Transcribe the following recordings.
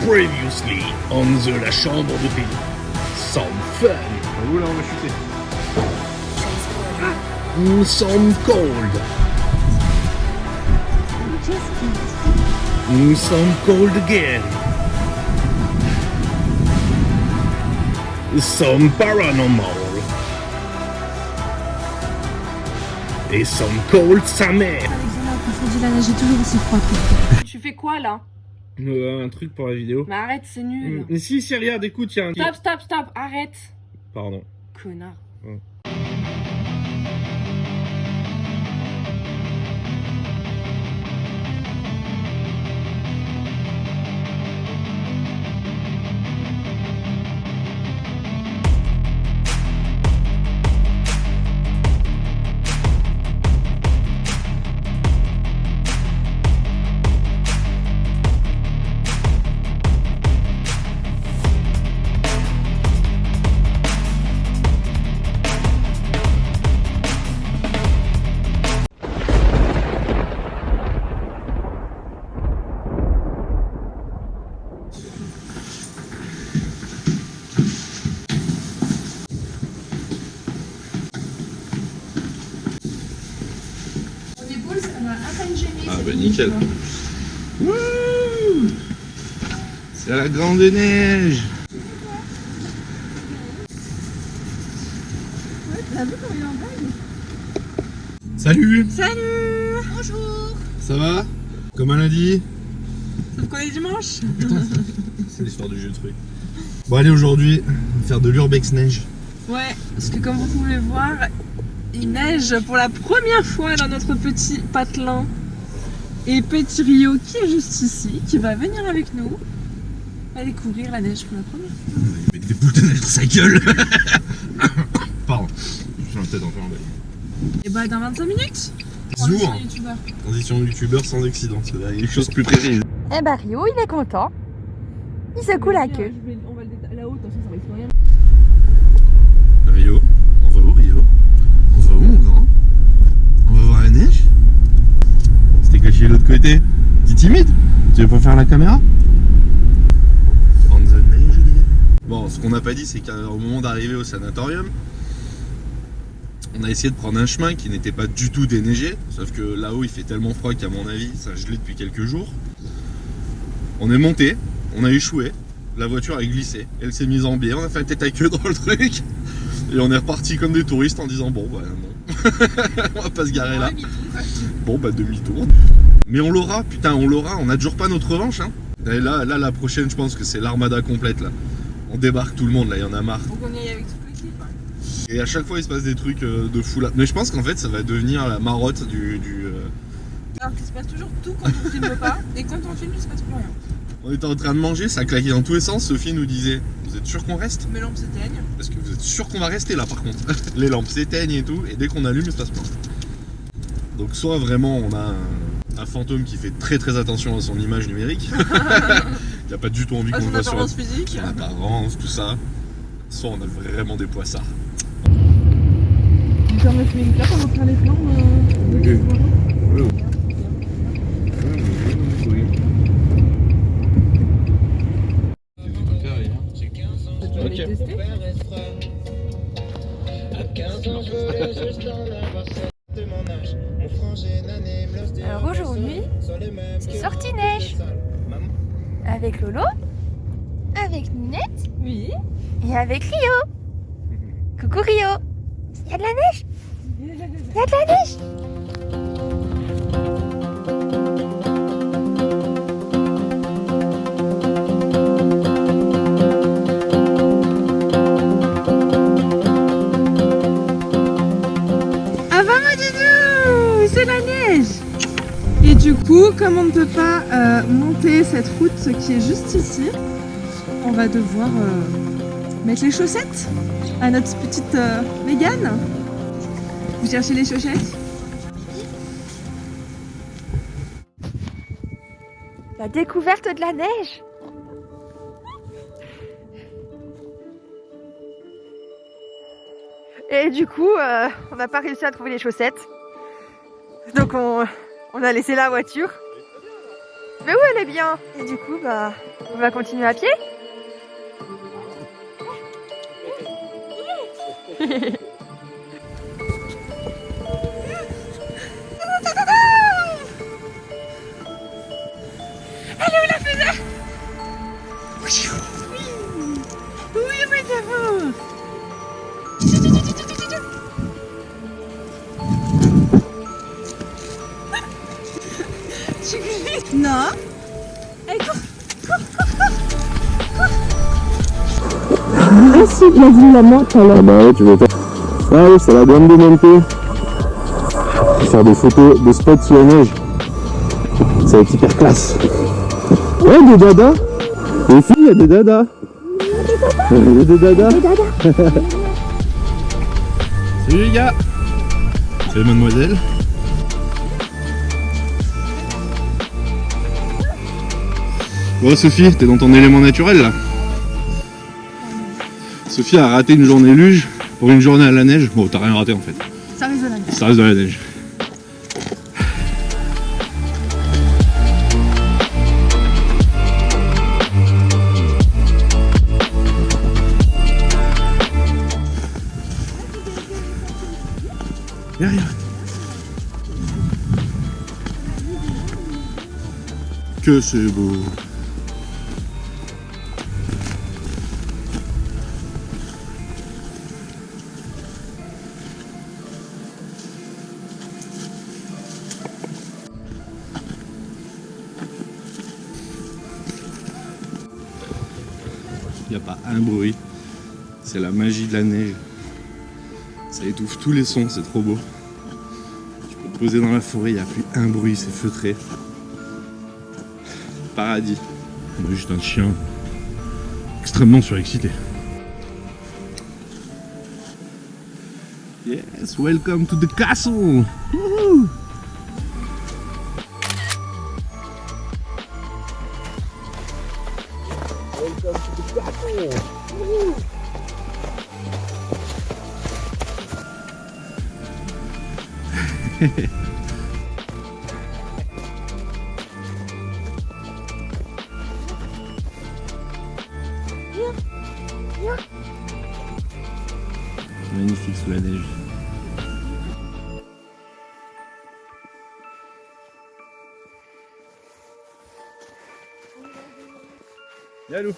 Previously on the La Chambre de Télé. Some fun. Où là on va chuter? Some cold. Some cold again. Some paranormal. Et some cold sa mère. Alexandra, quand ça dit la neige est toujours aussi froid. Tu fais quoi là? Un truc pour la vidéo. Mais arrête, c'est nul. Mais si, regarde, écoute, y'a un... Stop, arrête. Pardon. Connard. Ouais. Ah bah nickel. Wouh, c'est la grande neige. Salut. Salut. Bonjour. Ça va? Comme un lundi? Sauf qu'on est dimanche. Putain, c'est l'histoire du jeu de truc. Bon allez, aujourd'hui, on va faire de l'urbex neige. Ouais, parce que comme vous pouvez voir, il neige pour la première fois dans notre petit patelin. Et petit Rio qui est juste ici, qui va venir avec nous à découvrir la neige pour la première fois. Il met des boules de neige dans sa gueule. Pardon, je suis peut-être encore emballé. Et bah dans 25 minutes, Zoom. youtubeur. Transition youtubeur sans accident, parce que là, il y a quelque chose de plus précis. Eh bah Rio, il est content. Il secoue la queue. On va le détailler là-haut, attention, ça va exploser. Rio, on va où Rio? On va où mon grand? On va voir la neige? C'était caché de l'autre côté. T'es timide? Tu veux pas faire la caméra? On the neige, Julien. Bon, ce qu'on n'a pas dit, c'est qu'au moment d'arriver au sanatorium, on a essayé de prendre un chemin qui n'était pas du tout déneigé. Sauf que là-haut, il fait tellement froid qu'à mon avis, ça a gelé depuis quelques jours. On est monté, on a échoué, la voiture a glissé, elle s'est mise en biais, on a fait tête à queue dans le truc. Et on est reparti comme des touristes en disant bon bah non, on va pas se garer là. Bon bah demi-tour. Mais on l'aura, putain on l'aura, on a toujours pas notre revanche hein. Et là la prochaine je pense que c'est l'armada complète là. On débarque tout le monde là, il y en a marre. Faut qu'on y aille avec toute l'équipe. Et à chaque fois il se passe des trucs de fou là. Mais je pense qu'en fait ça va devenir la marotte du Alors qu'il se passe toujours tout quand on filme pas, et quand on filme il se passe plus rien. On était en train de manger, ça claquait dans tous les sens, Sophie nous disait vous êtes sûr qu'on reste? Mes lampes s'éteignent. Parce que vous êtes sûr qu'on va rester là par contre. Les lampes s'éteignent et tout, et dès qu'on allume, il se passe pas. Donc soit vraiment on a un fantôme qui fait très très attention à son image numérique, qui a pas du tout envie qu'on le voit sur apparence physique. son apparence, tout ça. Soit on a vraiment des poissards. Tu peux me fumer une clope avant de faire les plans Ok. Alors aujourd'hui, c'est sortie neige. Avec Lolo, avec Ninette Oui. et avec Rio. Coucou Rio. Il y a de la neige. Il y a de la neige. C'est la neige. Et du coup, comme on ne peut pas monter cette route qui est juste ici, on va devoir mettre les chaussettes à notre petite Mégane. Vous cherchez les chaussettes? La découverte de la neige. Et du coup, on n'a pas réussi à trouver les chaussettes. Donc on a laissé la voiture. Mais où elle est bien. Et du coup, bah, on va continuer à pied. Elle est où la fenêtre? Oui, mais d'abord. Tu glisses? Non. Allez, cours. Ainsi bien dit la montre alors. Bah ouais, tu veux faire. Ouais, c'est la dame de Monté. Faire des photos de spots sous la neige. Ça va être hyper classe. Ouais, des dadas. Les filles, il y a des dadas. Il y a des dadas. Salut les gars. Salut mademoiselle. Bon Sophie, t'es dans ton élément naturel là. Sophie a raté une journée luge pour une journée à la neige. Bon, t'as rien raté en fait. Ça reste de la neige. Ça reste de la neige. Y'a rien. Que c'est beau. Il n'y a pas un bruit. C'est la magie de la neige. Ça étouffe tous les sons, c'est trop beau. Tu peux te poser dans la forêt, il n'y a plus un bruit, c'est feutré. Paradis. On est juste un chien extrêmement surexcité. Yes, welcome to the castle. Woohoo! Magnifique sous la neige. Yalou.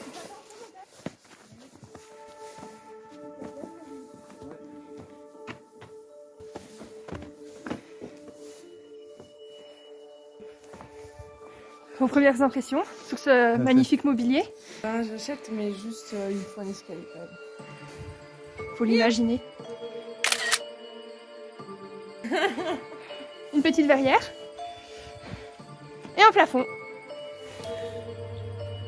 Vos premières impressions sur ce magnifique mobilier? Ah, j'achète, mais juste il me faut un escalier quand même. Faut l'imaginer. Une petite verrière. Et un plafond.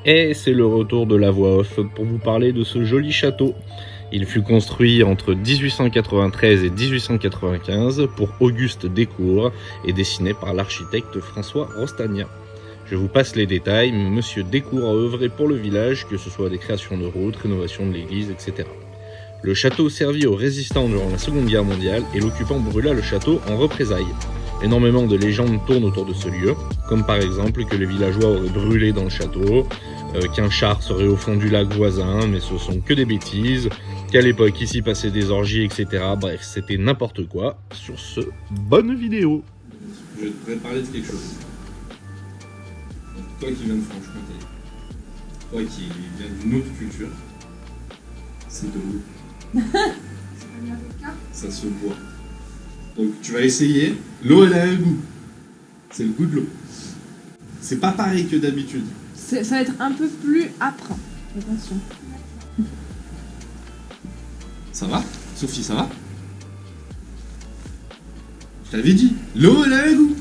Et c'est le retour de la voix off pour vous parler de ce joli château. Il fut construit entre 1893 et 1895 pour Auguste Descours et dessiné par l'architecte François Rostagna. Je vous passe les détails, Monsieur Descours a œuvré pour le village, que ce soit des créations de routes, rénovation de l'église, etc. Le château servit aux résistants durant la Seconde Guerre mondiale et l'occupant brûla le château en représailles. Énormément de légendes tournent autour de ce lieu, comme par exemple que les villageois auraient brûlé dans le château, qu'un char serait au fond du lac voisin, mais ce sont que des bêtises, qu'à l'époque ici passaient des orgies, etc. Bref, c'était n'importe quoi. Sur ce, bonne vidéo. Je vais te parler de quelque chose. Toi qui viens de Franche-Comté, toi qui viens d'une autre culture, c'est de l'eau. Ça se boit. Donc tu vas essayer, l'eau elle a un goût. C'est le goût de l'eau. C'est pas pareil que d'habitude. Ça va être un peu plus âpre. Attention. Ça va? Sophie, ça va? Je t'avais dit, l'eau elle a un goût.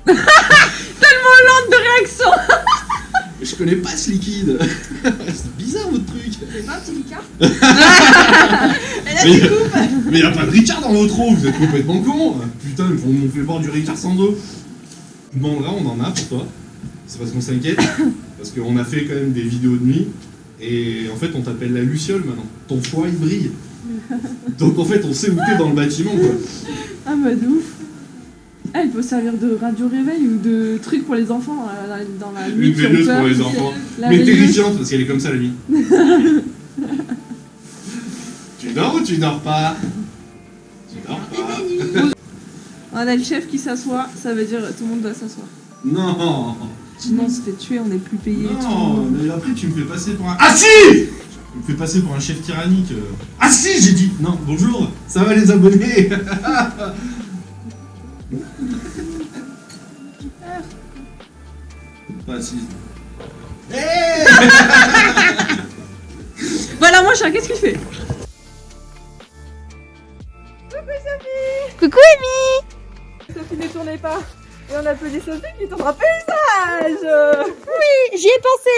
Tellement lente de réaction. Je connais pas ce liquide. C'est bizarre votre truc. C'est pas un petit Ricard? Mais y a pas de Ricard dans votre eau, vous êtes complètement con. Putain, on me fait boire du Ricard sans eau. Bon là on en a pour toi. C'est parce qu'on s'inquiète. Parce qu'on a fait quand même des vidéos de nuit. Et en fait on t'appelle la Luciole maintenant. Ton foie il brille. Donc en fait on sait où t'es dans le bâtiment quoi. Ah bah de ouf. Ah, il peut servir de radio réveil ou de truc pour les enfants dans la nuit. Une veilleuse pour les enfants. Mais terrifiante parce qu'elle est comme ça la nuit. Tu dors ou tu dors pas? Tu dors pas. On a le chef qui s'assoit, ça veut dire tout le monde doit s'asseoir. Non. Sinon on se fait tuer, on n'est plus payé. Non, mais après tu me fais passer pour un... Ah si! Tu me fais passer pour un chef tyrannique. Ah si, j'ai dit. Non, bonjour, ça va les abonnés? Pas assis. Hey. Voilà mon chat, qu'est-ce qu'il fait? Coucou Amy. Sophie ne tournait pas. Et on applaudit Sophie qui tourne un paysage. Oui, j'y ai pensé.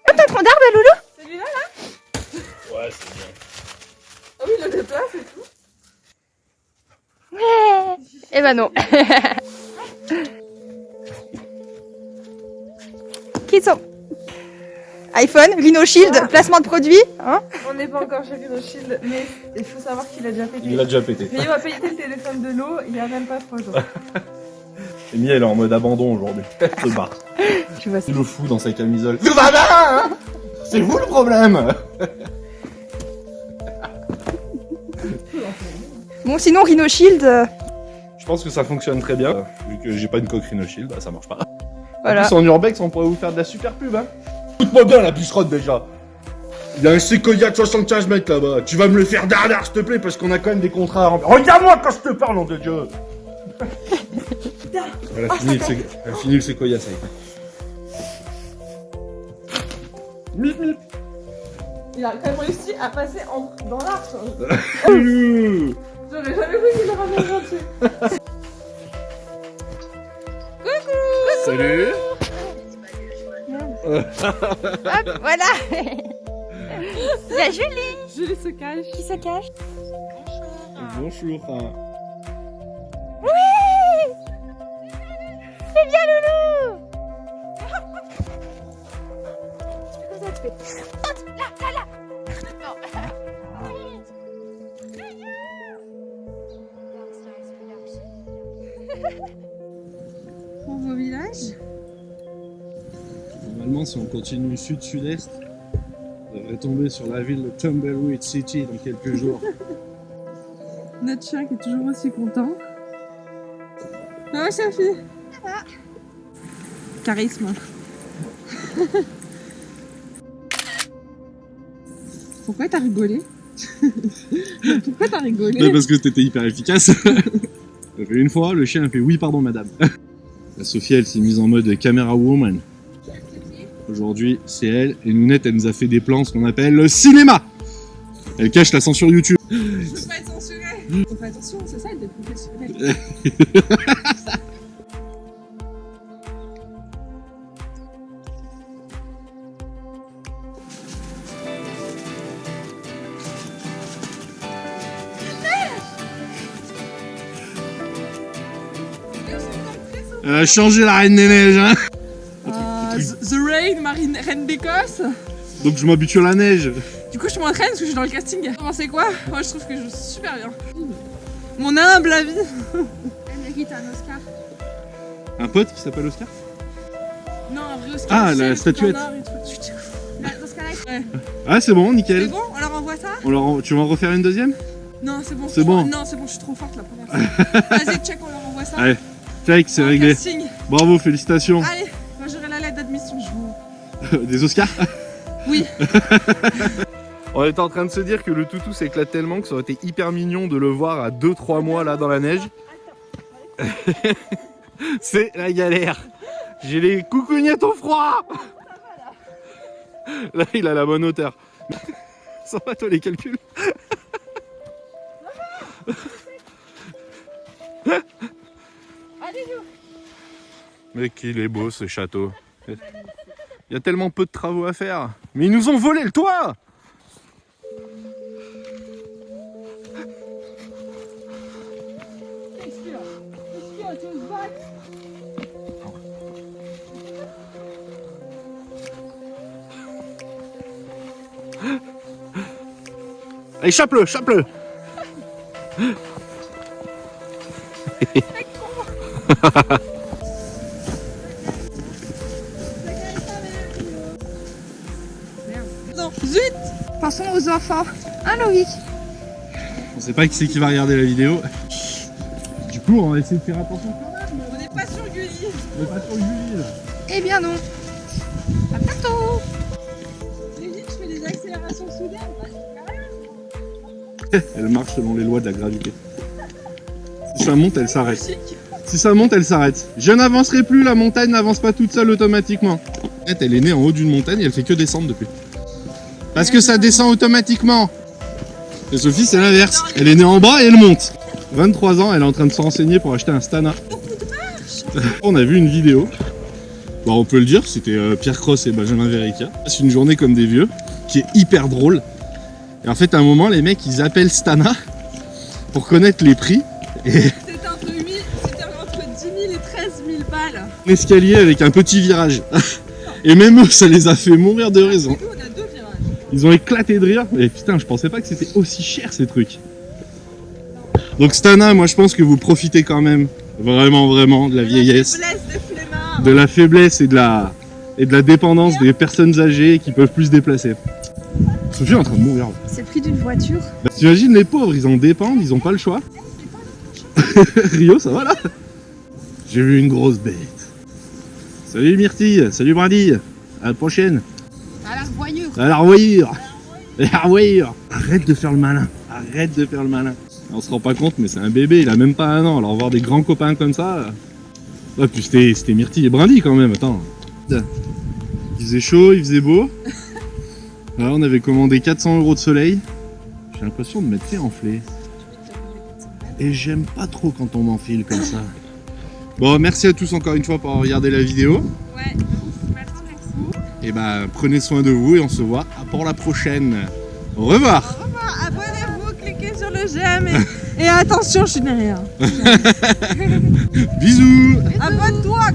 Oh, t'as ton d'arbre, Loulou? Celui-là là? Ouais, c'est bien. Ah oui, il le déplace et tout. Ouais. Eh ben non. Qui sont iPhone, Rhino Shield, placement de produit. Hein? On n'est pas encore chez Rhino Shield, mais il faut savoir qu'il a déjà pété. Il a déjà pété. Mais il va péter le téléphone de l'eau, il y a même pas 3 jours. Amy, elle est en mode abandon aujourd'hui. Elle se barre. Tu vois ça. Il le fout dans sa camisole. Tout va bien, hein? C'est vous le problème. Bon, sinon Rhino Shield, Je pense que ça fonctionne très bien. Vu que j'ai pas une coque Rhino Shield, bah ça marche pas. voilà. En plus, en urbex, on pourrait vous faire de la super pub, hein. Écoute-moi bien la pucerotte déjà. Il y a un Sequoia de 75 mètres là-bas. Tu vas me le faire derrière, s'il te plaît, parce qu'on a quand même des contrats à remplir. Regarde-moi quand je te parle, nom de Dieu. Elle a fini le Sequoia, ça y est. Mip, mip. Il a quand même réussi à passer dans l'arche. Ouh. J'aurais jamais cru qu'il aurait bien gentil. Salut. Hop, voilà. Il y a Julie Julie se cache. qui se cache. Bonjour. Oui. C'est bien Loulou. Tu fais comme ça, tu fais. Saute, là. Pour vos villages. Normalement, si on continue sud-sud-est, on devrait tomber sur la ville de Tumbleweed City dans quelques jours. Notre chien qui est toujours aussi content. Ah, Sophie. Charisme. Pourquoi t'as rigolé? Pourquoi t'as rigolé? Mais parce que t'étais hyper efficace. J'ai fait une fois, le chien a fait oui, pardon, madame. La Sophie, elle s'est mise en mode camera woman. Aujourd'hui, c'est elle, et Nounette, elle nous a fait des plans, ce qu'on appelle le cinéma. Elle cache la censure YouTube. Je peux pas être censuré. Faut faire attention, c'est ça d'être professionnel. Elle a changé la reine des neiges, hein. The Rain, reine d'Écosse. Donc je m'habitue à la neige. Du coup, je m'entraîne parce que je suis dans le casting. Vous pensez quoi? Moi, je trouve que je joue super bien. Mon humble avis. Elle mérite un Oscar. Un pote qui s'appelle Oscar? Non, un vrai Oscar. Ah, tu sais, la le truc statuette. en or et tout. Là, dans ce cas-là, ouais. Ah, c'est bon, C'est nickel. bon? On leur envoie ça? Tu vas en refaire une deuxième? Non, c'est bon. C'est bon. Non, c'est bon, je suis trop forte la première fois. Vas-y, check, on leur envoie ça. Allez, check, c'est En réglé. casting. Bravo, félicitations. Allez, moi j'aurai la lettre d'admission. Je vous... Des Oscars? Oui. On était en train de se dire que le toutou s'éclate tellement que ça aurait été hyper mignon de le voir à 2-3 mois là dans la neige. C'est la galère. J'ai les coucougnettes au froid. Là, il a la bonne hauteur. Ça va toi les calculs? Mais qu'il est beau ce château. Il y a tellement peu de travaux à faire. Mais ils nous ont volé le toit! Allez, chope-le, chope-le! Non, zut. Pensons aux enfants. Hein, Loïc? On sait pas qui c'est qui va regarder la vidéo. Du coup, on va essayer de faire attention quand même. On n'est pas sur Gulli. On est pas sur Julie là. Eh bien non. À bientôt. Brigitte, je fais des accélérations soudaines. Elle marche selon les lois de la gravité. Si ça monte, elle s'arrête. Si ça monte, elle s'arrête. Je n'avancerai plus, la montagne n'avance pas toute seule automatiquement. Elle est née en haut d'une montagne et elle fait que descendre depuis. Parce que ça descend automatiquement. Et Sophie, c'est l'inverse. Elle est née en bas et elle monte. 23 ans, elle est en train de se renseigner pour acheter un Stana. On a vu une vidéo. Bon, on peut le dire, c'était Pierre Cross et Benjamin Verica. C'est une journée comme des vieux, qui est hyper drôle. Et en fait, à un moment, les mecs, ils appellent Stana pour connaître les prix. Et C'était entre 10 000 et 13 000 balles. un escalier avec un petit virage. Et même eux, ça les a fait mourir de raison. Nous, on a 2 virages. Ils ont éclaté de rire. Et putain, je pensais pas que c'était aussi cher ces trucs. Donc Stana, moi je pense que vous profitez quand même vraiment de la vieillesse, Des flemmards. de la faiblesse et de la dépendance des personnes âgées qui peuvent plus se déplacer. Sophie est en train de mourir. C'est le prix d'une voiture. Bah, t'imagines les pauvres, ils en dépendent, ils ont pas le choix. Rio, ça va là? J'ai vu une grosse bête. Salut Myrtille, salut Brady, à la prochaine. À la revoyure. À la revoyure. À la revoyure. Arrête de faire le malin, arrête de faire le malin. On se rend pas compte, mais c'est un bébé, il a même pas 1 an. Alors voir des grands copains comme ça. Ouais, puis c'était Myrtille et Brady quand même, attends. Il faisait chaud, il faisait beau. Là, on avait commandé 400 € de soleil. J'ai l'impression de m'être fait enfler. Et j'aime pas trop quand on m'enfile comme ça. Bon, merci à tous encore une fois pour avoir regardé la vidéo. Ouais, merci. Et bah, prenez soin de vous et on se voit pour la prochaine. Au revoir. Abonnez-vous, cliquez sur le j'aime et attention, je suis derrière. Bisous. Abonne-toi.